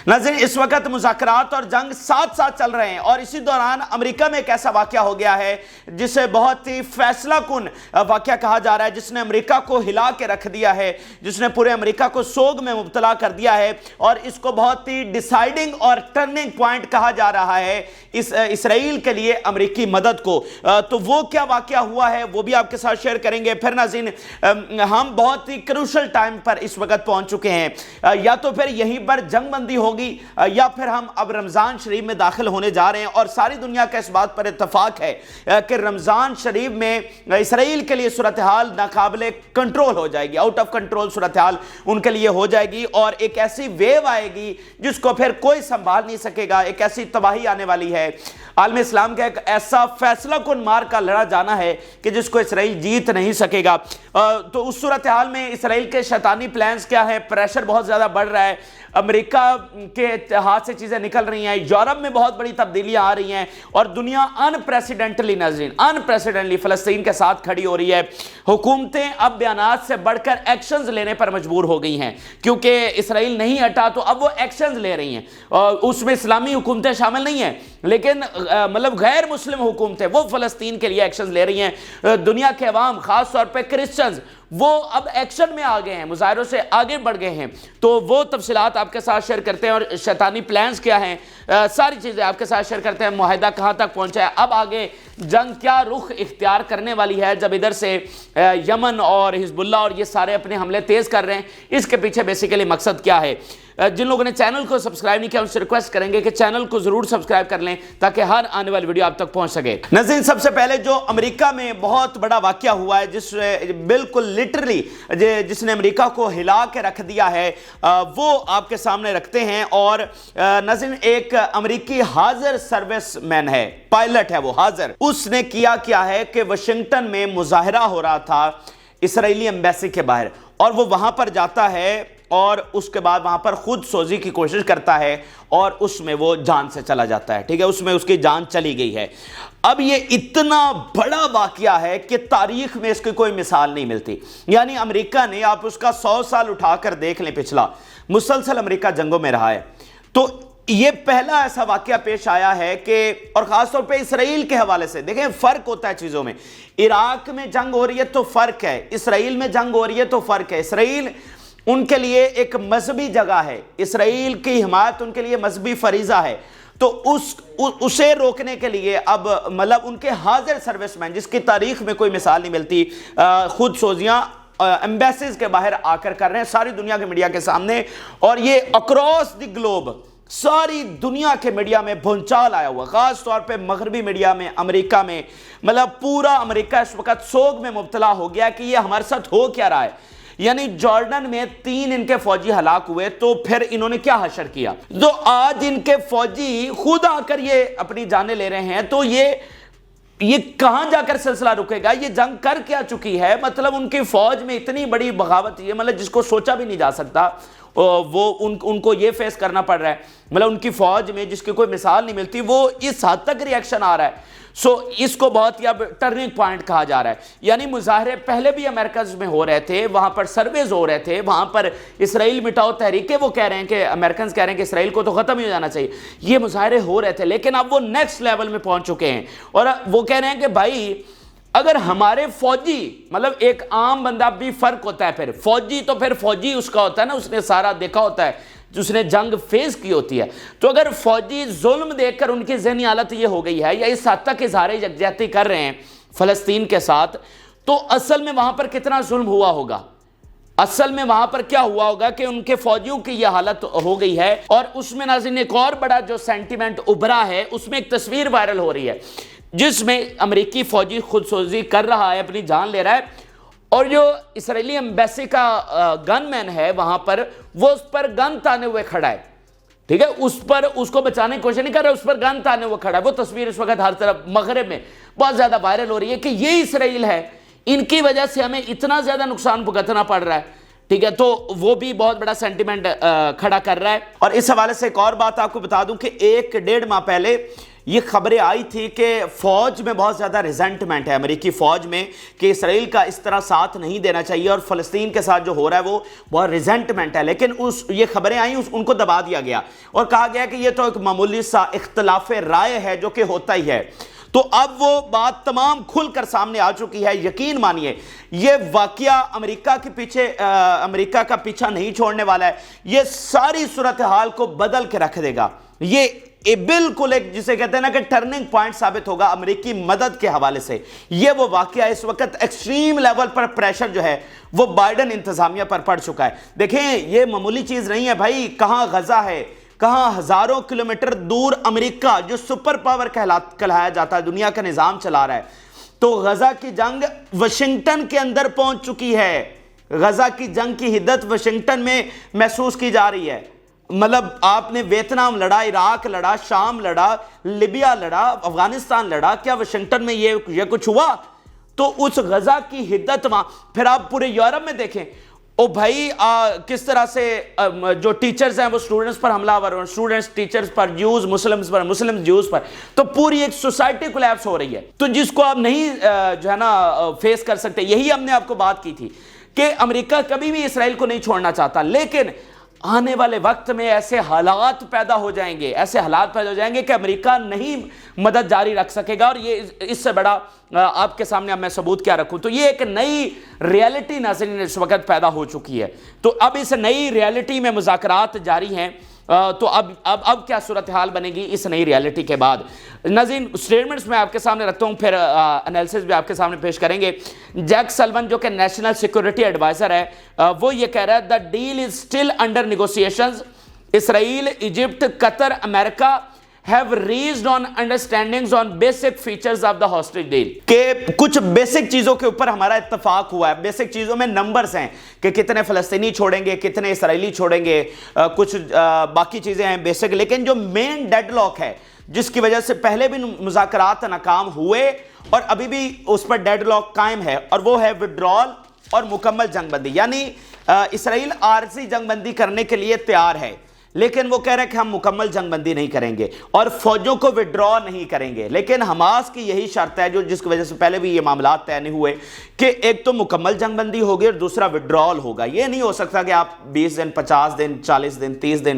ناظرین اس وقت مذاکرات اور جنگ ساتھ ساتھ چل رہے ہیں اور اسی دوران امریکہ میں ایک ایسا واقعہ ہو گیا ہے جسے بہت ہی فیصلہ کن واقعہ کہا جا رہا ہے، جس نے امریکہ کو ہلا کے رکھ دیا ہے، جس نے پورے امریکہ کو سوگ میں مبتلا کر دیا ہے اور اس کو بہت ہی ڈیسائیڈنگ اور ٹرننگ پوائنٹ کہا جا رہا ہے اسرائیل کے لیے امریکی مدد کو۔ تو وہ کیا واقعہ ہوا ہے وہ بھی آپ کے ساتھ شیئر کریں گے۔ پھر ناظرین ہم بہت ہی کروشل ٹائم پر اس وقت پہنچ چکے ہیں، یا تو پھر یہیں پر جنگ بندی ہوگی یا پھر ہم اب رمضان شریف میں داخل ہونے جا رہے ہیں، اور ساری دنیا کا اس بات پر اتفاق ہے کہ رمضان شریف میں اسرائیل کے لیے صورتحال ناقابل کنٹرول ہو جائے گی، آؤٹ آف کنٹرول صورتحال ان کے لیے ہو جائے گی، اور ایک ایسی ویو آئے گی جس کو پھر کوئی سنبھال نہیں سکے گا، ایک ایسی تباہی آنے والی ہے۔ عالم اسلام کا ایک ایسا فیصلہ کن مار کا لڑا جانا ہے کہ جس کو اسرائیل جیت نہیں سکے گا۔ تو اس صورتحال میں اسرائیل کے شیطانی پلانز کیا ہے؟ پریشر بہت زیادہ بڑھ رہا ہے، امریکہ کے ہاتھ سے چیزیں نکل رہی ہیں، یورپ میں بہت بڑی تبدیلیاں آ رہی ہیں، اور دنیا انپریسیڈنٹلی ناظرین انپریسیڈنٹلی فلسطین کے ساتھ کھڑی ہو رہی ہے۔ حکومتیں اب بیانات سے بڑھ کر ایکشنز لینے پر مجبور ہو گئی ہیں، کیونکہ اسرائیل نہیں ہٹا تو اب وہ ایکشنز لے رہی ہیں، اور اس میں اسلامی حکومتیں شامل نہیں ہیں، لیکن مطلب غیر مسلم حکومتیں وہ فلسطین کے لیے ایکشنز لے رہی ہیں۔ دنیا کے عوام خاص طور پہ کرسچنز وہ اب ایکشن میں آ گئے ہیں، مظاہروں سے آگے بڑھ گئے ہیں۔ تو وہ تفصیلات آپ کے ساتھ شیئر کرتے ہیں، اور شیطانی پلانز کیا ہیں، ساری چیزیں آپ کے ساتھ شیئر کرتے ہیں۔ معاہدہ کہاں تک پہنچا ہے، اب آگے جنگ کیا رخ اختیار کرنے والی ہے جب ادھر سے یمن اور حزب اللہ اور یہ سارے اپنے حملے تیز کر رہے ہیں، اس کے پیچھے بیسیکلی مقصد کیا ہے۔ جن لوگوں نے چینل کو سبسکرائب نہیں کیا ان سے ریکویسٹ کریں گے کہ چینل کو ضرور سبسکرائب کر لیں تاکہ ہر آنے والی ویڈیو آپ تک پہنچ سکے۔ ناظرین سب سے پہلے جو امریکہ میں بہت بڑا واقعہ ہوا ہے، جس بالکل لٹرلی جس نے امریکہ کو ہلا کے رکھ دیا ہے، وہ آپ کے سامنے رکھتے ہیں۔ اور ناظرین ایک امریکی حاضر سروس مین ہے، پائلٹ ہے وہ حاضر، اس نے کیا ہے کہ واشنگٹن میں مظاہرہ ہو رہا تھا اسرائیلی ایمبیسی کے باہر، اور وہ وہاں پر جاتا ہے اور اس کے بعد وہاں پر خود سوزی کی کوشش کرتا ہے، اور اس میں وہ جان سے چلا جاتا ہے، ٹھیک ہے، اس میں اس کی جان چلی گئی ہے۔ اب یہ اتنا بڑا واقعہ ہے کہ تاریخ میں اس کی کوئی مثال نہیں ملتی، یعنی امریکہ نے، آپ اس کا 100 سال اٹھا کر دیکھ لیں، پچھلا مسلسل امریکہ جنگوں میں رہا ہے، تو یہ پہلا ایسا واقعہ پیش آیا ہے کہ، اور خاص طور پہ اسرائیل کے حوالے سے دیکھیں فرق ہوتا ہے چیزوں میں، عراق میں جنگ ہو رہی ہے تو فرق ہے، اسرائیل میں جنگ ہو رہی ہے تو فرق ہے۔ اسرائیل ان کے لیے ایک مذہبی جگہ ہے، اسرائیل کی حمایت ان کے لیے مذہبی فریضہ ہے، تو اسے روکنے کے لیے اب مطلب ان کے حاضر سروس مین، جس کی تاریخ میں کوئی مثال نہیں ملتی، خود سوزیاں ایمبیسیز کے باہر آ کر رہے ہیں ساری دنیا کے میڈیا کے سامنے، اور یہ اکراس دی گلوب ساری دنیا کے میڈیا میں بھونچال آیا ہوا، خاص طور پہ مغربی میڈیا میں، امریکہ میں، مطلب پورا امریکہ اس وقت سوگ میں مبتلا ہو گیا کہ یہ ہمارے ساتھ ہو کیا رہا ہے۔ یعنی جارڈن میں 3 ان کے فوجی ہلاک ہوئے، تو پھر انہوں نے کیا حشر کیا، تو آج ان کے فوجی خود آ کر یہ اپنی جانیں لے رہے ہیں، تو یہ کہاں جا کر سلسلہ رکے گا، یہ جنگ کر کیا چکی ہے، مطلب ان کی فوج میں اتنی بڑی بغاوت، یہ مطلب جس کو سوچا بھی نہیں جا سکتا، وہ ان کو یہ فیس کرنا پڑ رہا ہے، مطلب ان کی فوج میں جس کی کوئی مثال نہیں ملتی، وہ اس حد تک ری ایکشن آ رہا ہے۔ اس کو بہت ہی اب ٹرننگ پوائنٹ کہا جا رہا ہے، یعنی مظاہرے پہلے بھی امریکہ میں ہو رہے تھے، وہاں پر سرویز ہو رہے تھے، وہاں پر اسرائیل مٹاؤ تحریکیں وہ کہہ رہے ہیں کہ امریکنز کہہ رہے ہیں کہ اسرائیل کو تو ختم ہی ہو جانا چاہیے، یہ مظاہرے ہو رہے تھے، لیکن اب وہ نیکسٹ لیول میں پہنچ چکے ہیں، اور وہ کہہ رہے ہیں کہ بھائی اگر ہمارے فوجی، مطلب ایک عام بندہ بھی فرق ہوتا ہے، پھر فوجی تو پھر فوجی اس کا ہوتا ہے نا، اس نے سارا دیکھا ہوتا ہے، جس نے جنگ فیس کی ہوتی ہے، تو اگر فوجی ظلم دیکھ کر ان کی ذہنی حالت یہ ہو گئی ہے یا اس حد تک اظہار یکجہتی کر رہے ہیں فلسطین کے ساتھ، تو اصل میں وہاں پر کتنا ظلم ہوا ہوگا، اصل میں وہاں پر کیا ہوا ہوگا کہ ان کے فوجیوں کی یہ حالت ہو گئی ہے۔ اور اس میں ناظرین ایک اور بڑا جو سینٹیمنٹ ابھرا ہے، اس میں ایک تصویر وائرل ہو رہی ہے جس میں امریکی فوجی خود سوزی کر رہا ہے، اپنی جان لے رہا ہے، اور جو اسرائیلی ایمبیسی کا گن مین ہے وہاں پر، وہ اس پر گن تانے ہوئے کھڑا ہے، ٹھیک ہے، اس کو بچانے کی کوشش نہیں کر رہا، اس پر گن تانے ہوئے کھڑا ہے۔ وہ تصویر اس وقت ہر طرف مغرب میں بہت زیادہ وائرل ہو رہی ہے کہ یہ اسرائیل ہے، ان کی وجہ سے ہمیں اتنا زیادہ نقصان بھگتنا پڑ رہا ہے، ٹھیک ہے، تو وہ بھی بہت بڑا سینٹیمنٹ کھڑا کر رہا ہے۔ اور اس حوالے سے ایک اور بات آپ کو بتا دوں کہ 1-1.5 ماہ پہلے یہ خبریں آئی تھی کہ فوج میں بہت زیادہ ریزنٹمنٹ ہے امریکی فوج میں کہ اسرائیل کا اس طرح ساتھ نہیں دینا چاہیے اور فلسطین کے ساتھ جو ہو رہا ہے وہ بہت ریزنٹمنٹ ہے، لیکن یہ خبریں آئیں ان کو دبا دیا گیا اور کہا گیا کہ یہ تو ایک معمولی سا اختلاف رائے ہے جو کہ ہوتا ہی ہے۔ تو اب وہ بات تمام کھل کر سامنے آ چکی ہے۔ یقین مانیے یہ واقعہ امریکہ کا پیچھا نہیں چھوڑنے والا ہے، یہ ساری صورتحال کو بدل کے رکھ دے گا۔ یہ بالکل ایک جسے کہتے ہیں نا کہ ٹرننگ پوائنٹ ثابت ہوگا امریکی مدد کے حوالے سے۔ یہ وہ واقعہ اس وقت ایکسٹریم لیول پر پریشر جو ہے وہ بائیڈن انتظامیہ پر پڑ چکا ہے۔ دیکھیں یہ معمولی چیز نہیں ہے بھائی، کہاں غزہ ہے، کہاں ہزاروں کلومیٹر دور امریکہ جو سپر پاور کہلایا جاتا ہے، دنیا کا نظام چلا رہا ہے، تو غزہ کی جنگ واشنگٹن کے اندر پہنچ چکی ہے۔ غزہ کی جنگ کی حدت واشنگٹن میں محسوس کی جا رہی ہے۔ مطلب آپ نے ویتنام لڑا، عراق لڑا، شام لڑا، لیبیا لڑا، افغانستان لڑا، کیا واشنگٹن میں یہ کچھ ہوا؟ تو اس غزہ کی حدت وہاں، پھر آپ پورے یورپ میں دیکھیں او بھائی کس طرح سے جو ٹیچرز ہیں وہ سٹوڈنٹس پر حملہ آور، سٹوڈنٹس ٹیچرز پر، جیوز مسلمز پر، مسلم جیوز پر، تو پوری ایک سوسائٹی کولیپس ہو رہی ہے۔ تو جس کو آپ نہیں جو ہے نا فیس کر سکتے، یہی ہم نے آپ کو بات کی تھی کہ امریکہ کبھی بھی اسرائیل کو نہیں چھوڑنا چاہتا، لیکن آنے والے وقت میں ایسے حالات پیدا ہو جائیں گے کہ امریکہ نہیں مدد جاری رکھ سکے گا، اور یہ اس سے بڑا آپ کے سامنے اب میں ثبوت کیا رکھوں۔ تو یہ ایک نئی ریالٹی ناظرین اس وقت پیدا ہو چکی ہے۔ تو اب اس نئی ریالٹی میں مذاکرات جاری ہیں، تو اب کیا صورتحال بنے گی اس نئی ریالٹی کے بعد؟ ناظرین سٹیٹمنٹس میں آپ کے سامنے رکھتا ہوں، پھر انالیسس بھی آپ کے سامنے پیش کریں گے۔ جیک سلون جو کہ نیشنل سیکورٹی ایڈوائزر ہے، وہ یہ کہہ رہا ہے the deal is still under negotiations. Israel, Egypt, Qatar, America have reached on understandings on basic features of the hostage deal. کہ کچھ بیسک چیزوں کے اوپر ہمارا اتفاق ہوا ہے۔ بیسک چیزوں میں نمبرز ہیں کہ کتنے فلسطینی چھوڑیں گے، کتنے اسرائیلی چھوڑیں گے، کچھ باقی چیزیں ہیں بیسک، لیکن جو مین ڈیڈ لاک ہے جس کی وجہ سے پہلے بھی مذاکرات ناکام ہوئے اور ابھی بھی اس پر ڈیڈ لاک قائم ہے، اور وہ ہے وڈرال اور مکمل جنگ بندی۔ یعنی اسرائیل عارضی جنگ بندی کرنے کے لیے تیار ہے، لیکن وہ کہہ رہے ہیں کہ ہم مکمل جنگ بندی نہیں کریں گے اور فوجوں کو وڈرا نہیں کریں گے۔ لیکن حماس کی یہی شرط ہے جس کی وجہ سے پہلے بھی یہ معاملات طے نہیں ہوئے کہ ایک تو مکمل جنگ بندی ہوگی اور دوسرا وڈرال ہوگا۔ یہ نہیں ہو سکتا کہ آپ 20 دن، 50 دن، 40 دن، 30 دن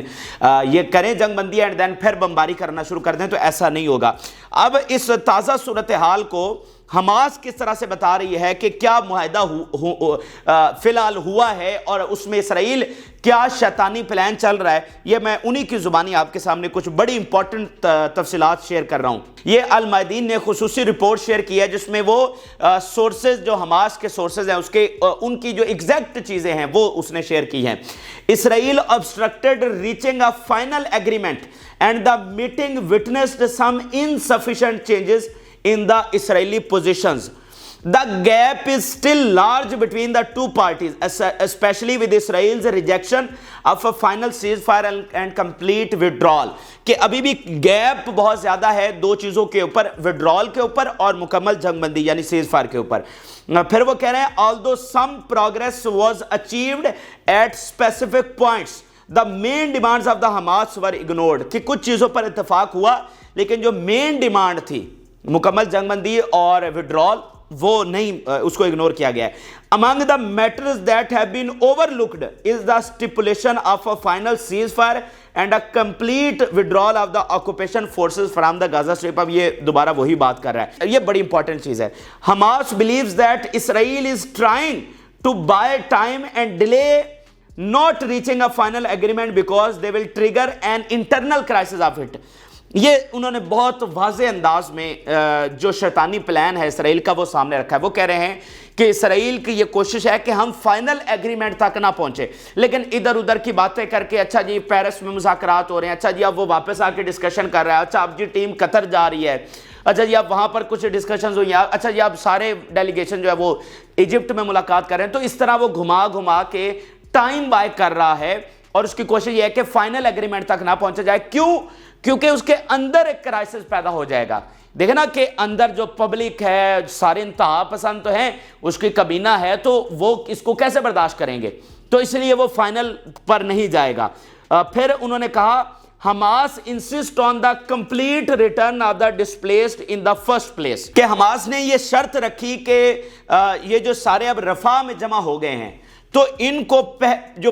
یہ کریں جنگ بندی اینڈ دین پھر بمباری کرنا شروع کر دیں، تو ایسا نہیں ہوگا۔ اب اس تازہ صورتحال کو حماس کس طرح سے بتا رہی ہے کہ کیا معاہدہ فی الحال ہوا ہے اور اس میں اسرائیل کیا شیطانی پلان چل رہا ہے، یہ میں انہی کی زبانی آپ کے سامنے کچھ بڑی امپورٹنٹ تفصیلات شیئر کر رہا ہوں۔ یہ المیادین نے خصوصی رپورٹ شیئر کی ہے جس میں وہ سورسز جو حماس کے سورسز ہیں ان کی جو ایگزیکٹ چیزیں ہیں وہ اس نے شیئر کی ہیں۔ اسرائیل obstructed reaching a final agreement and the meeting witnessed some insufficient changes in the Israeli positions. The gap is still large between the two parties, especially with Israel's rejection of a final ceasefire and complete withdrawal. کہ ابھی بھی gap بہت زیادہ ہے دو چیزوں کے اوپر، withdrawal کے اوپر اور مکمل جنگ بندی یعنی سیز فائر کے اوپر۔ پھر وہ کہہ رہے ہیں although some progress was achieved at specific points, the main demands of the Hamas were ignored. کہ کچھ چیزوں پر اتفاق ہوا لیکن جو مین ڈیمانڈ تھی مکمل جنگ بندی اور withdrawal وہ نہیں، اس کو اگنور کیا گیا ہے۔ Among the matters that have been overlooked is the stipulation of a final ceasefire and a complete withdrawal of the occupation forces from the Gaza Strip. اب یہ دوبارہ وہی بات کر رہا ہے، یہ بڑی امپورٹنٹ چیز ہے۔ Hamas believes that Israel is trying to buy time and delay not reaching a final agreement because they will trigger an internal crisis of it. یہ انہوں نے بہت واضح انداز میں جو شیطانی پلان ہے اسرائیل کا وہ سامنے رکھا ہے۔ وہ کہہ رہے ہیں کہ اسرائیل کی یہ کوشش ہے کہ ہم فائنل ایگریمنٹ تک نہ پہنچے، لیکن ادھر ادھر کی باتیں کر کے اچھا جی پیرس میں مذاکرات ہو رہے ہیں، اچھا جی اب وہ واپس آ کے ڈسکشن کر رہا ہے، اچھا اب جی ٹیم قطر جا رہی ہے، اچھا جی اب وہاں پر کچھ ڈسکشنز ہوئی ہیں، اچھا جی اب سارے ڈیلیگیشن جو ہے وہ ایجپٹ میں ملاقات کر رہے ہیں۔ تو اس طرح وہ گھما کے ٹائم بائی کر رہا ہے اور اس کی کوشش یہ ہے کہ فائنل ایگریمنٹ تک نہ پہنچا جائے۔ کیوں؟ کیونکہ اس کے اندر ایک کرائسس پیدا ہو جائے گا۔ دیکھیں نا کہ اندر جو پبلک ہے، سارے انتہا پسند تو ہیں، اس کی کابینہ ہے، تو وہ اس کو کیسے برداشت کریں گے؟ تو اس لیے وہ فائنل پر نہیں جائے گا۔ پھر انہوں نے کہا Hamas insist on the complete return of the displaced in the first place, کہ حماس نے یہ شرط رکھی کہ یہ جو سارے اب رفح میں جمع ہو گئے ہیں تو ان کو جو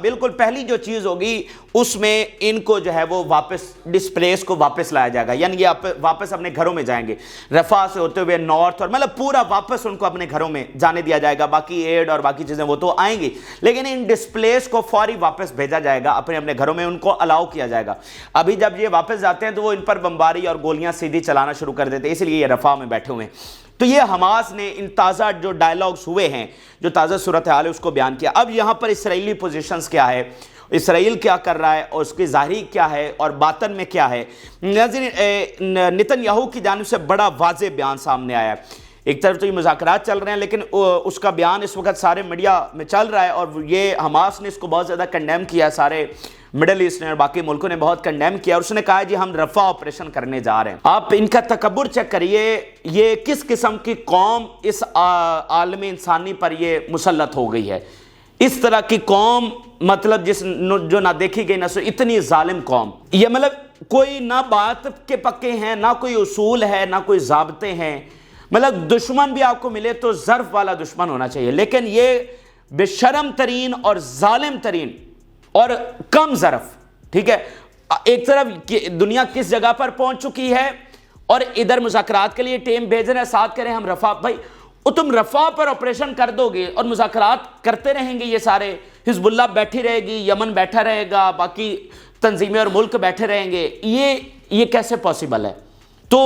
بالکل پہلی جو چیز ہوگی اس میں ان کو جو ہے وہ واپس ڈسپلیس کو واپس لایا جائے گا، یعنی یہ واپس اپنے گھروں میں جائیں گے، رفح سے ہوتے ہوئے نارتھ، اور مطلب پورا واپس ان کو اپنے گھروں میں جانے دیا جائے گا، باقی ایڈ اور باقی چیزیں وہ تو آئیں گی، لیکن ان ڈسپلیس کو فوری واپس بھیجا جائے گا اپنے گھروں میں، ان کو الاؤ کیا جائے گا۔ ابھی جب یہ واپس جاتے ہیں تو وہ ان پر بمباری اور گولیاں سیدھی چلانا شروع کر دیتے ہیں، اس لیے یہ رفح میں بیٹھے ہوئے ہیں۔ تو یہ حماس نے ان تازہ جو ڈائیلاگز ہوئے ہیں، جو تازہ صورتحال ہے، اس کو بیان کیا۔ اب یہاں پر اسرائیلی پوزیشنز کیا ہے، اسرائیل کیا کر رہا ہے اور اس کی ظاہری کیا ہے اور باطن میں کیا ہے۔ ناظرین، نتن یاہو کی جانب سے بڑا واضح بیان سامنے آیا ہے۔ ایک طرف تو یہ مذاکرات چل رہے ہیں لیکن اس کا بیان اس وقت سارے میڈیا میں چل رہا ہے، اور یہ حماس نے اس کو بہت زیادہ کنڈیم کیا، سارے مڈل ایسٹ نے اور باقی ملکوں نے بہت کنڈیم کیا، اور اس نے کہا جی ہم رفح آپریشن کرنے جا رہے ہیں۔ آپ ان کا تکبر چیک کریے، یہ کس قسم کی قوم اس عالم انسانی پر یہ مسلط ہو گئی ہے، اس طرح کی قوم، مطلب جو نہ دیکھی گئی نہ سو، اتنی ظالم قوم، یہ مطلب کوئی نہ بات کے پکے ہیں، نہ کوئی اصول ہے، نہ کوئی ضابطے ہیں، مطلب دشمن بھی آپ کو ملے تو ظرف والا دشمن ہونا چاہیے، لیکن یہ بے شرم ترین اور ظالم ترین اور کم ظرف، ٹھیک ہے، ایک طرف دنیا کس جگہ پر پہنچ چکی ہے اور ادھر مذاکرات کے لیے ٹیم بھیج رہے ہیں، ساتھ کریں ہم رفح، بھائی تم رفح پر آپریشن کر دو گے اور مذاکرات کرتے رہیں گے، یہ سارے حزب اللہ بیٹھی رہے گی، یمن بیٹھا رہے گا، باقی تنظیمیں اور ملک بیٹھے رہیں گے، یہ کیسے پاسبل ہے؟ تو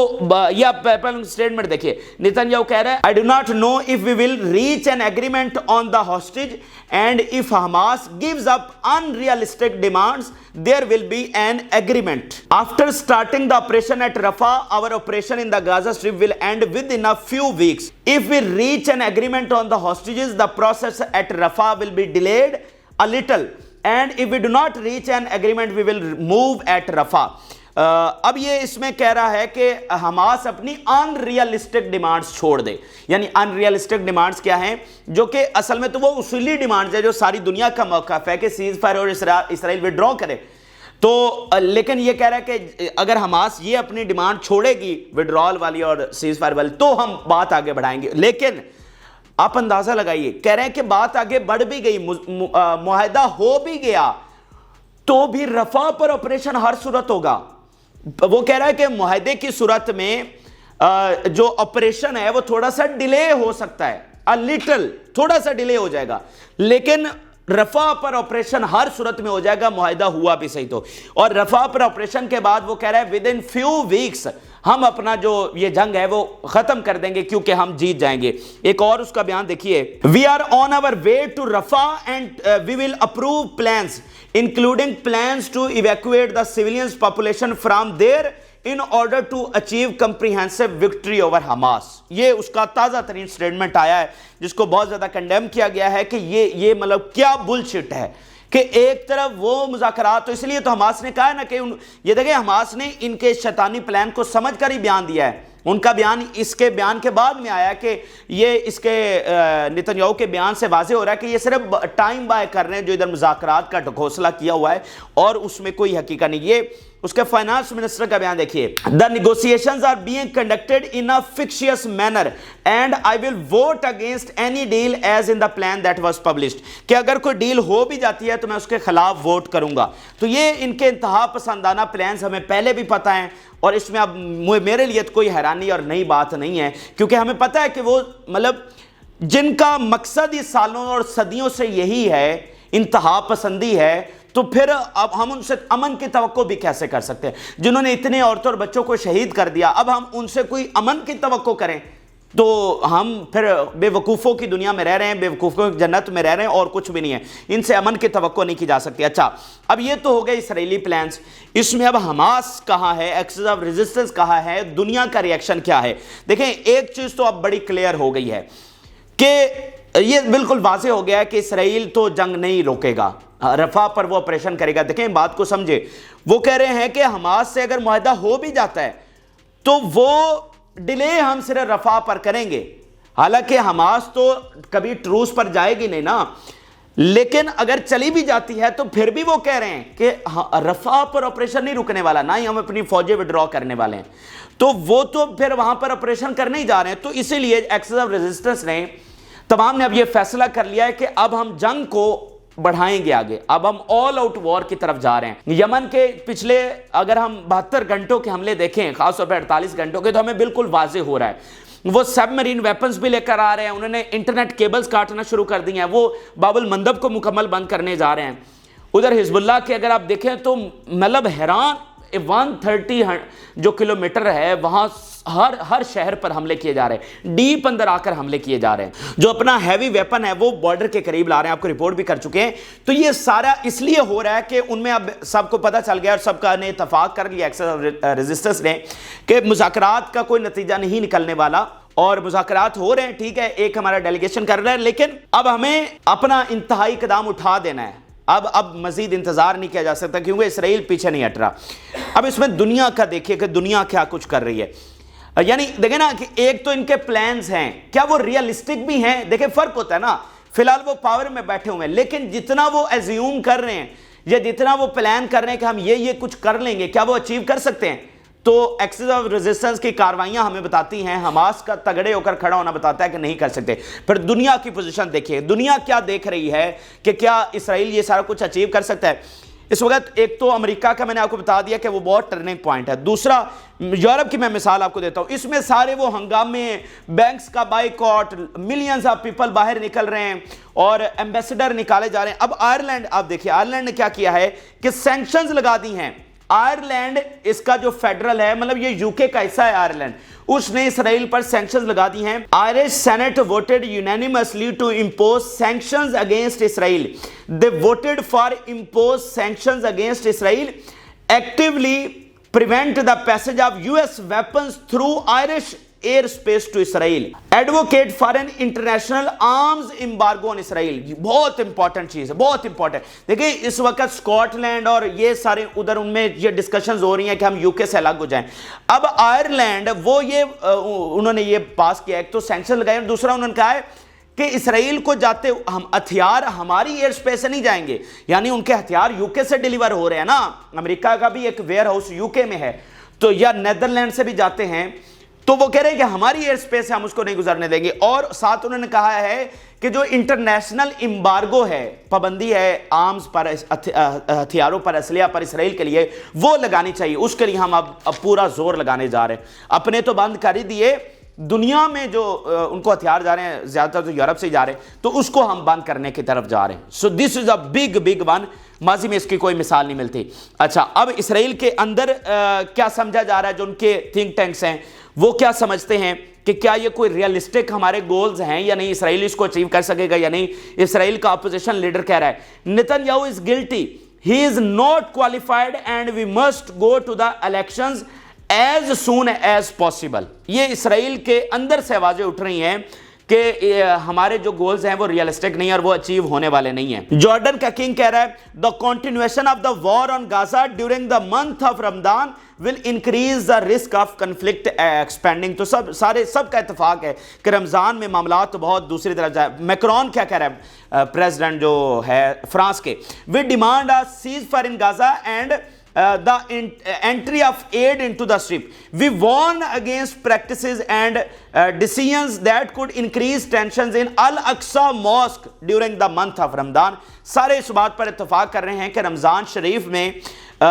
یہ آپ سٹیٹمنٹ دیکھیے، نتن یاہو کہہ رہا ہے I do not know if we will reach an agreement on the hostage and if Hamas gives up unrealistic demands there will be an agreement. After starting the operation at Rafah, our operation in the Gaza Strip will end within a few weeks. If we reach an agreement on the hostages, the process at Rafah will be delayed a little, and if we do not reach an agreement we will move at Rafah. اب یہ اس میں کہہ رہا ہے کہ Hamas اپنی ان realistic demands چھوڑ دے، یعنی ان ریئلسٹک ڈیمانڈز کیا ہیں، جو کہ اصل میں تو وہ اصولی ڈیمانڈز ہے جو ساری دنیا کا موقف ہے کہ سیز فائر اور اسرائیل وڈرا کرے، تو لیکن یہ کہہ رہا ہے کہ اگر حماس یہ اپنی ڈیمانڈ چھوڑے گی وڈرال والی اور سیز فائر والی تو ہم بات آگے بڑھائیں گے، لیکن آپ اندازہ لگائیے، کہہ رہے ہیں کہ بات آگے بڑھ بھی گئی، معاہدہ ہو بھی گیا تو بھی رفح پر آپریشن ہر صورت ہوگا۔ وہ کہہ رہا ہے کہ معاہدے کی صورت میں جو آپریشن ہے وہ تھوڑا سا ڈیلے ہو سکتا ہے، تھوڑا سا ڈیلے ہو جائے گا، لیکن رفح پر آپریشن ہر صورت میں ہو جائے گا، معاہدہ ہوا بھی صحیح تو۔ اور رفح پر آپریشن کے بعد وہ کہہ رہا ہے within few weeks ہم اپنا جو یہ جنگ ہے وہ ختم کر دیں گے کیونکہ ہم جیت جائیں گے۔ ایک اور اس کا بیان دیکھیے، we are on our way to Rafah and we will approve plans including plans to evacuate the civilian population from there in order to achieve comprehensive victory over Hamas۔ یہ اس کا تازہ ترین سٹیٹمنٹ آیا ہے جس کو بہت زیادہ کنڈیم کیا گیا ہے کہ یہ مطلب کیا بلشٹ ہے کہ ایک طرف وہ مذاکرات، تو اس لیے تو حماس نے کہا ہے نا کہ یہ دیکھیں حماس نے ان کے شیطانی پلان کو سمجھ کر ہی بیان دیا ہے، ان کا بیان اس کے بیان کے بعد میں آیا کہ یہ اس کے نتن یاہو کے بیان سے واضح ہو رہا ہے کہ یہ صرف ٹائم بائے کر رہے ہیں جو ادھر مذاکرات کا گھوسلہ کیا ہوا ہے اور اس میں کوئی حقیقت نہیں۔ یہ اس کے فائنانس منسٹر کا بیان دیکھیے، the negotiations are being conducted in a fictitious manner and I will vote against any deal as in the plan that was published، کہ اگر کوئی ڈیل ہو بھی جاتی ہے تو میں اس کے خلاف ووٹ کروں گا۔ تو یہ ان کے انتہا پسندانہ پلانز ہمیں پہلے بھی پتہ ہیں اور اس میں اب میرے لیے کوئی حیرانی اور نئی بات نہیں ہے، کیونکہ ہمیں پتہ ہے کہ وہ مطلب جن کا مقصد اس سالوں اور صدیوں سے یہی ہے، انتہا پسندی ہے، تو پھر اب ہم ان سے امن کی توقع بھی کیسے کر سکتے ہیں؟ جنہوں نے اتنے عورتوں اور بچوں کو شہید کر دیا، اب ہم ان سے کوئی امن کی توقع کریں تو ہم پھر بے وقوفوں کی دنیا میں رہ رہے ہیں، بے وقوفوں کی جنت میں رہ رہے ہیں اور کچھ بھی نہیں ہے، ان سے امن کی توقع نہیں کی جا سکتی۔ اچھا، اب یہ تو ہو گئے اسرائیلی پلانز، اس میں اب حماس کہاں ہے، ایکسس آف ریزسٹنس کہاں ہے، دنیا کا ریئیکشن کیا ہے؟ دیکھیں ایک چیز تو اب بڑی کلیئر ہو گئی ہے کہ یہ بالکل واضح ہو گیا ہے کہ اسرائیل تو جنگ نہیں روکے گا، رفح پر وہ آپریشن کرے گا۔ دیکھیں بات کو سمجھے، وہ کہہ رہے ہیں کہ حماس سے اگر معاہدہ ہو بھی جاتا ہے تو وہ ڈیلے ہم صرف رفح پر کریں گے، حالانکہ حماس تو کبھی ٹروس پر جائے گی نہیں نا، لیکن اگر چلی بھی جاتی ہے تو پھر بھی وہ کہہ رہے ہیں کہ رفح پر آپریشن نہیں رکنے والا، نہ ہی ہم اپنی فوجیں وڈرا کرنے والے ہیں، تو وہ تو پھر وہاں پر آپریشن کرنے ہی جا رہے ہیں۔ تو اسی لیے ایکسس آف ریزسٹنس نے تمام نے اب یہ فیصلہ کر لیا ہے کہ اب ہم جنگ کو بڑھائیں گے آگے، اب ہم آل آؤٹ وار کی طرف جا رہے ہیں۔ یمن کے پچھلے اگر ہم 72 گھنٹوں کے حملے دیکھیں، خاص طور پہ 48 گھنٹوں کے، تو ہمیں بالکل واضح ہو رہا ہے وہ سب مرین ویپنز بھی لے کر آ رہے ہیں، انہوں نے انٹرنیٹ کیبلز کاٹنا شروع کر دی ہیں، وہ باب المندب کو مکمل بند کرنے جا رہے ہیں۔ ادھر حزب اللہ کے اگر آپ دیکھیں تو مطلب حیران 130 جو کلومیٹر ہے وہاں ہر شہر پر حملے کیے جا رہے ہیں، ڈیپ اندر آ کر حملے کیے جا رہے ہیں، جو اپنا ہیوی ویپن ہے وہ بارڈر کے قریب لا رہے ہیں، آپ کو رپورٹ بھی کر چکے ہیں۔ تو یہ سارا اس لیے ہو رہا ہے کہ ان میں اب سب کو پتہ چل گیا اور سب کا نے اتفاق کر لیا ایکسس آف ریزسٹنس نے کہ مذاکرات کا کوئی نتیجہ نہیں نکلنے والا، اور مذاکرات ہو رہے ہیں، ٹھیک ہے، ایک ہمارا ڈیلیگیشن کر رہا ہے، لیکن اب ہمیں اپنا انتہائی قدم اٹھا دینا ہے، اب مزید انتظار نہیں کیا جا سکتا، کیونکہ اسرائیل پیچھے نہیں ہٹ رہا۔ اب اس میں دنیا کا دیکھیے کہ دنیا کیا کچھ کر رہی ہے، یعنی دیکھیں نا کہ ایک تو ان کے پلانز ہیں، کیا وہ ریئلسٹک بھی ہیں؟ دیکھیں فرق ہوتا ہے نا، فی الحال وہ پاور میں بیٹھے ہوئے ہیں، لیکن جتنا وہ ایزیوم کر رہے ہیں یا جتنا وہ پلان کر رہے ہیں کہ ہم یہ کچھ کر لیں گے، کیا وہ اچیو کر سکتے ہیں؟ تو ایکسس آف ریزسٹنس کی کاروائیاں ہمیں بتاتی ہیں، حماس کا تگڑے ہو کر کھڑا ہونا بتاتا ہے کہ نہیں کر سکتے۔ پھر دنیا کی پوزیشن دیکھیے، دنیا کیا دیکھ رہی ہے کہ کیا اسرائیل یہ سارا کچھ اچیو کر سکتا ہے۔ اس وقت ایک تو امریکہ کا میں نے آپ کو بتا دیا کہ وہ بہت ٹرننگ پوائنٹ ہے، دوسرا یورپ کی میں مثال آپ کو دیتا ہوں، اس میں سارے وہ ہنگامے، بینکس کا بائیکاٹ، ملینز آف پیپل باہر نکل رہے ہیں اور ایمبیسڈر نکالے جا رہے ہیں۔ اب آئرلینڈ آپ دیکھیے، آئرلینڈ نے کیا کیا ہے کہ سینکشنز لگا دی ہیں۔ آئرلینڈ اس کا جو فیڈرل ہے، مطلب یہ یوکے کا حصہ ہے آئرلینڈ، اس نے اسرائیل پر سینکشنز لگا دی ہیں۔ Irish senate voted unanimously to impose sanctions against Israel. They voted for impose sanctions against Israel, actively prevent the passage of US weapons through Irish airspace to Israel, advocate for an international arms embargo on Israel. یہ بہت important چیز ہے، بہت important. دیکھیں اس وقت Scott land اور یہ سارے ادھر ان میں یہ ڈسکشنز ہو رہی ہیں کہ ہم یوکے سے الگ ہو جائیں۔ اب آئرلینڈ وہ انہوں نے یہ پاس کیا، ایک تو سینکشن لگائے، اور دوسرا انہوں نے کہا ہے کہ اسرائیل کو جاتے ہم ہتھیار ہماری ایئر اسپیس سے نہیں جائیں گے، یعنی ان کے ہتھیار یوکے سے ڈیلیور ہو رہے ہیں نا، امریکہ کا بھی ایک ویئر ہاؤس یوکے میں ہے، تو یا نیدرلینڈ سے بھی جاتے ہیں، تو وہ کہہ رہے ہیں کہ ہماری ایئر سپیس ہے، ہم اس کو نہیں گزرنے دیں گے۔ اور ساتھ انہوں نے کہا ہے کہ جو انٹرنیشنل امبارگو ہے، پابندی ہے آرمز پر، ہتھیاروں پر، اسلحہ پر اسرائیل کے لیے، وہ لگانی چاہیے، اس کے لیے ہم اب پورا زور لگانے جا رہے ہیں۔ اپنے تو بند کر ہی دیے، دنیا میں جو ان کو ہتھیار جا رہے ہیں زیادہ تر تو یورپ سے جا رہے ہیں، تو اس کو ہم بند کرنے کی طرف جا رہے ہیں۔ سو دس از اے بگ ون، ماضی میں اس کی کوئی مثال نہیں ملتی۔ اچھا، اب اسرائیل کے اندر کیا سمجھا جا رہا ہے، جو ان کے تھنک ٹینکس ہیں وہ کیا سمجھتے ہیں کہ کیا یہ کوئی ریئلسٹک ہمارے گولز ہیں یا نہیں، اسرائیل اس کو اچیو کر سکے گا یا نہیں۔ اسرائیل کا اپوزیشن لیڈر کہہ رہا ہے Netanyahu is guilty, he is not qualified and we must go to the elections as soon as possible. یہ اسرائیل کے اندر سے آوازیں اٹھ رہی ہیں کہ ہمارے جو گولز ہیں وہ ریئلسٹک نہیں اور وہ اچیو ہونے والے نہیں ہیں۔ جارڈن کا کنگ کہہ رہا ہے the continuation of the war on Gaza during the month of Ramadan will increase the risk of conflict expanding۔ تو سب کا اتفاق ہے کہ رمضان میں معاملات تو بہت دوسری طرف جائے۔ میکرون کیا کہہ رہا ہے، پریزیڈنٹ جو ہے فرانس کے، we demand a ceasefire in Gaza and the entry of aid into the strip. We warn against practices and decisions that could increase tensions in Al-Aqsa Mosque during the month of Ramadan۔ سارے اس بات پر اتفاق کر رہے ہیں کہ رمضان شریف میں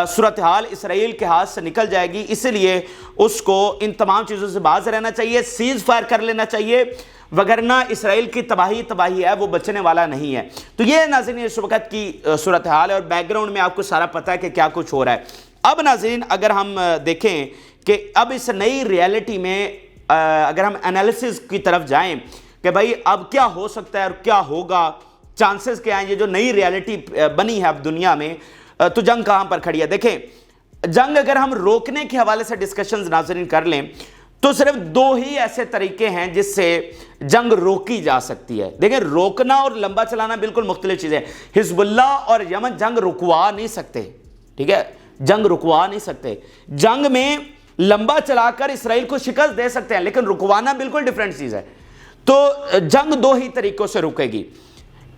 صورتحال اسرائیل کے ہاتھ سے نکل جائے گی، اسی لیے اس کو ان تمام چیزوں سے باز رہنا چاہیے، سیز فائر کر لینا چاہیے، وگرنہ اسرائیل کی تباہی ہے، وہ بچنے والا نہیں ہے۔ تو یہ ناظرین اس وقت کی صورتحال ہے، اور بیک گراؤنڈ میں آپ کو سارا پتہ ہے کہ کیا کچھ ہو رہا ہے۔ اب ناظرین اگر ہم دیکھیں کہ اب اس نئی ریئلٹی میں اگر ہم انالیسز کی طرف جائیں کہ بھائی اب کیا ہو سکتا ہے اور کیا ہوگا، چانسز کیا ہیں، یہ جو نئی ریئلٹی بنی ہے اب دنیا میں، تو جنگ کہاں پر کھڑی ہے۔ دیکھیں جنگ اگر ہم روکنے کے حوالے سے ڈسکشنز ناظرین کر لیں تو صرف دو ہی ایسے طریقے ہیں جس سے جنگ روکی جا سکتی ہے۔ دیکھیں روکنا اور لمبا چلانا بالکل مختلف چیزیں ہیں۔ حزب اللہ اور یمن جنگ رکوا نہیں سکتے، ٹھیک ہے، جنگ رکوا نہیں سکتے۔ جنگ میں لمبا چلا کر اسرائیل کو شکست دے سکتے ہیں، لیکن رکوانا بالکل ڈیفرنٹ چیز ہے۔ تو جنگ دو ہی طریقوں سے رکے گی،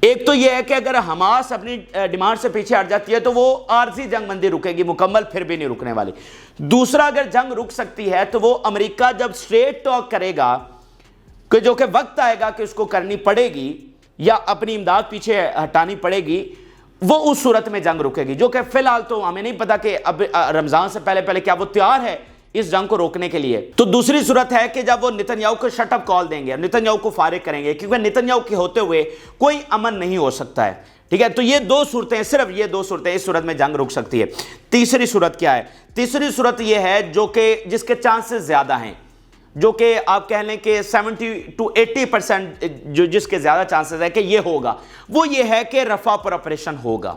ایک تو یہ ہے کہ اگر حماس اپنی ڈیمانڈ سے پیچھے ہٹ جاتی ہے تو وہ عارضی جنگ بندی رکے گی، مکمل پھر بھی نہیں رکنے والی۔ دوسرا، اگر جنگ رک سکتی ہے تو وہ امریکہ جب سٹریٹ ٹاک کرے گا کہ جو کہ وقت آئے گا کہ اس کو کرنی پڑے گی یا اپنی امداد پیچھے ہٹانی پڑے گی، وہ اس صورت میں جنگ رکے گی، جو کہ فی الحال تو ہمیں نہیں پتا کہ اب رمضان سے پہلے کیا وہ تیار ہے اس جنگ کو روکنے کے لیے۔ تو دوسری صورت ہے کہ جب وہ نتنیاہو کو شٹ اپ کال دیں گے، نتنیاہو کو فارغ کریں گے، کیونکہ نتنیاہو کے ہوتے ہوئے کوئی امن نہیں ہو سکتا ہے، ٹھیک ہے۔ تو یہ دو صورتیں، صرف یہ دو صورتیں، اس صورت میں جنگ رک سکتی ہے۔ تیسری صورت کیا ہے؟ تیسری صورت یہ ہے جو کہ جس کے چانسز زیادہ ہیں، جو کہ آپ کہہ لیں کہ 70 to 80% جو جس کے زیادہ چانسز ہے کہ یہ ہوگا، وہ یہ ہے کہ رفح پر آپریشن ہوگا،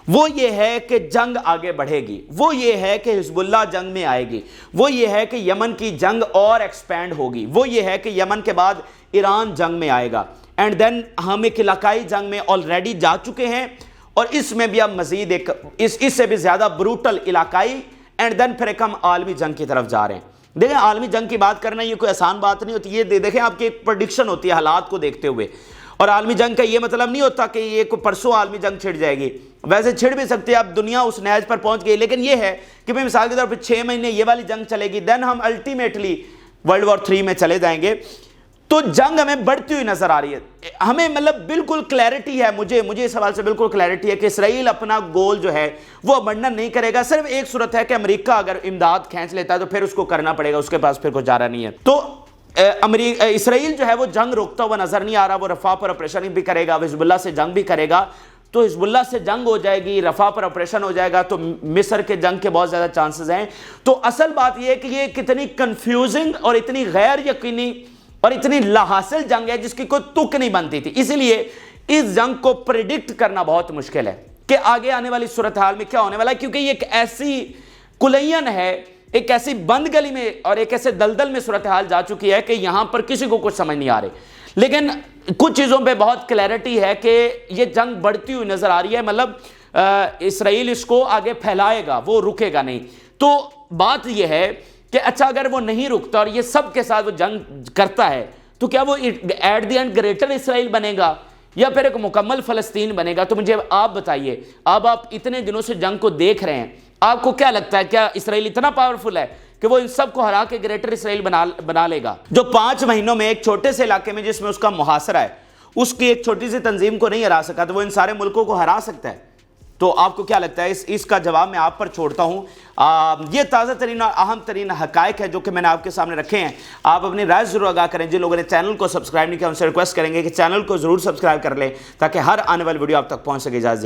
وہ یہ ہے کہ جنگ آگے بڑھے گی، وہ یہ ہے کہ حزب اللہ جنگ میں آئے گی، وہ یہ ہے کہ یمن کی جنگ اور ایکسپینڈ ہوگی، وہ یہ ہے کہ یمن کے بعد ایران جنگ میں آئے گا، اینڈ دین ہم ایک علاقائی جنگ میں آلریڈی جا چکے ہیں، اور اس میں بھی اب مزید ایک اس سے بھی زیادہ بروٹل علاقائی، اینڈ دین پھر ایک ہم عالمی جنگ کی طرف جا رہے ہیں۔ دیکھیں عالمی جنگ کی بات کرنا یہ کوئی آسان بات نہیں ہوتی، یہ دیکھیں آپ کی ایک پریڈکشن ہوتی ہے حالات کو دیکھتے ہوئے، اور عالمی جنگ کا یہ مطلب نہیں ہوتا کہ یہ کوئی پرسوں عالمی جنگ چھڑ جائے گی، ویسے چھڑ بھی سکتی ہے، اب دنیا اس نیج پر پہنچ گئی، لیکن یہ ہے کہ مثال کے طور پر 6 مہینے یہ والی جنگ چلے گی، دین ہم الٹیمیٹلی ورلڈ وار 3 میں چلے جائیں گے۔ تو جنگ ہمیں بڑھتی ہوئی نظر آ رہی ہے، ہمیں مطلب بالکل کلیئرٹی ہے، مجھے اس حوالے سے بالکل کلیئرٹی ہے کہ اسرائیل اپنا گول جو ہے وہ ابنڈن نہیں کرے گا۔ صرف ایک صورت ہے کہ امریکہ اگر امداد کھینچ لیتا ہے تو پھر اس کو کرنا پڑے گا، اس کے پاس پھر کوئی چارہ نہیں ہے۔ تو اسرائیل جو ہے وہ جنگ روکتا ہوا نظر نہیں آ رہا، وہ رفح پر آپریشن بھی کرے گا، حزب اللہ سے جنگ بھی کرے گا، تو حزب اللہ سے جنگ ہو جائے گی، رفح پر آپریشن ہو جائے گا، تو مصر کے جنگ کے بہت زیادہ چانسز ہیں۔ تو اصل بات یہ ہے کہ یہ کتنی کنفیوزنگ اور اتنی غیر یقینی اور اتنی لا حاصل جنگ ہے جس کی کوئی تک نہیں بنتی تھی، اسی لیے اس جنگ کو پریڈکٹ کرنا بہت مشکل ہے کہ آگے آنے والی صورتحال میں کیا ہونے والا ہے، کیونکہ یہ ایک ایسی کلین ہے، ایک ایسی بند گلی میں اور ایک ایسے دلدل میں صورتحال جا چکی ہے کہ یہاں پر کسی کو کچھ سمجھ نہیں آ رہی۔ لیکن کچھ چیزوں پہ بہت کلیئرٹی ہے کہ یہ جنگ بڑھتی ہوئی نظر آ رہی ہے، مطلب اسرائیل اس کو آگے پھیلائے گا، وہ رکے گا نہیں۔ تو بات یہ ہے کہ اچھا اگر وہ نہیں رکتا اور یہ سب کے ساتھ وہ جنگ کرتا ہے تو کیا وہ ایٹ دی اینڈ گریٹر اسرائیل بنے گا یا پھر ایک مکمل فلسطین بنے گا؟ تو مجھے آپ بتائیے، اب آپ اتنے دنوں سے جنگ کو دیکھ رہے ہیں، آپ کو کیا لگتا ہے کیا اسرائیل اتنا پاورفل ہے کہ وہ ان سب کو ہرا کے گریٹر اسرائیل بنا لے گا؟ جو 5 مہینوں میں ایک چھوٹے سے علاقے میں جس میں اس کا محاصرہ ہے، اس کی ایک چھوٹی سی تنظیم کو نہیں ہرا سکا تو وہ ان سارے ملکوں کو ہرا سکتا ہے؟ تو آپ کو کیا لگتا ہے؟ اس کا جواب میں آپ پر چھوڑتا ہوں۔ یہ تازہ ترین اور اہم ترین حقائق ہے جو کہ میں نے آپ کے سامنے رکھے ہیں۔ آپ اپنی رائے ضرور آگاہ کریں۔ جن لوگوں نے چینل کو سبسکرائب نہیں کیا ان سے ریکویسٹ کریں گے کہ چینل کو ضرور سبسکرائب کر لیں تاکہ ہر آنے والی ویڈیو آپ تک پہنچ سکے۔ اجازت